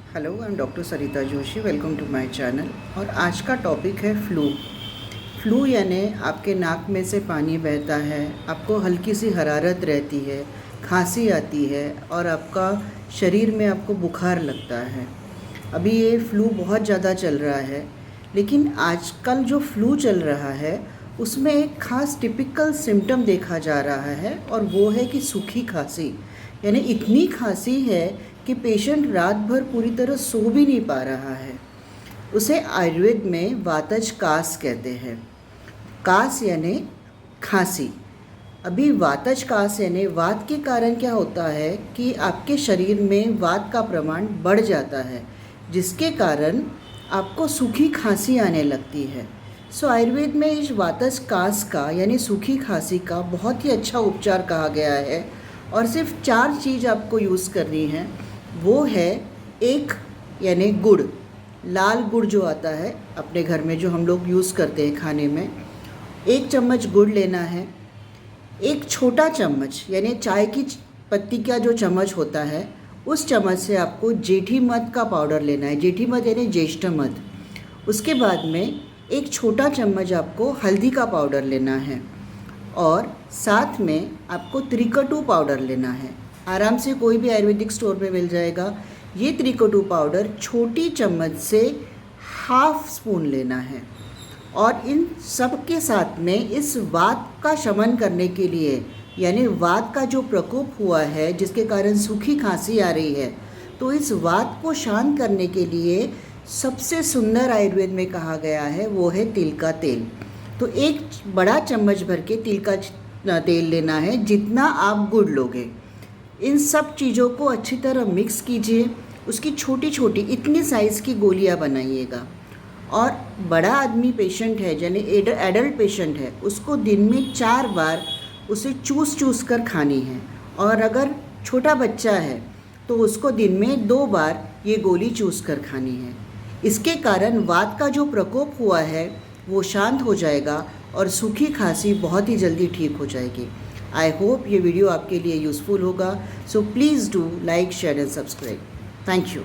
Hello, I am doctor Sarita Joshi. Welcome to my channel. और आज का टॉपिक है फ्लू यानी आपके नाक में से पानी बहता है, आपको हल्की सी हरारत रहती है, खांसी आती है और आपका शरीर में आपको बुखार लगता है। अभी ये फ्लू बहुत ज़्यादा चल रहा है, लेकिन आजकल जो फ्लू चल रहा है उसमें एक ख़ास टिपिकल सिम्टम देखा जा रहा है और वो है कि सूखी खांसी। यानी इतनी खांसी है कि पेशेंट रात भर पूरी तरह सो भी नहीं पा रहा है। उसे आयुर्वेद में वातज कास कहते हैं। कास यानी खांसी। अभी वातज कास यानी वात के कारण क्या होता है कि आपके शरीर में वात का प्रमाण बढ़ जाता है, जिसके कारण आपको सूखी खांसी आने लगती है। सो आयुर्वेद में इस वातज कास का यानी सूखी खांसी का बहुत ही अच्छा उपचार कहा गया है और सिर्फ 4 चीज़ आपको यूज़ करनी है। वो है एक यानी गुड़, लाल गुड़ जो आता है अपने घर में जो हम लोग यूज़ करते हैं खाने में, 1 चम्मच गुड़ लेना है। एक छोटा चम्मच यानी चाय की पत्ती का जो चम्मच होता है उस चम्मच से आपको जेठी मध का पाउडर लेना है। जेठी मध यानी ज्येष्ठ मध। उसके बाद में एक छोटा चम्मच आपको हल्दी का पाउडर लेना है और साथ में आपको त्रिकटु पाउडर लेना है। आराम से कोई भी आयुर्वेदिक स्टोर में मिल जाएगा। ये त्रिकटु पाउडर छोटी चम्मच से ½ स्पून लेना है और इन सब के साथ में इस वात का शमन करने के लिए यानी वात का जो प्रकोप हुआ है जिसके कारण सूखी खांसी आ रही है, तो इस वात को शांत करने के लिए सबसे सुंदर आयुर्वेद में कहा गया है वो है तिल का तेल। तो एक बड़ा चम्मच भर के तिल का तेल लेना है जितना आप गुड़ लोगे। इन सब चीज़ों को अच्छी तरह मिक्स कीजिए। उसकी छोटी छोटी इतनी साइज़ की गोलियां बनाइएगा। और बड़ा आदमी पेशेंट है यानी एडल्ट पेशेंट है, उसको दिन में 4 बार उसे चूस कर खानी है। और अगर छोटा बच्चा है तो उसको दिन में 2 बार ये गोली चूस कर खानी है। इसके कारण वात का जो प्रकोप हुआ है वो शांत हो जाएगा और सूखी खांसी बहुत ही जल्दी ठीक हो जाएगी। आई होप ये वीडियो आपके लिए यूज़फुल होगा। So please do like, share and subscribe. Thank you.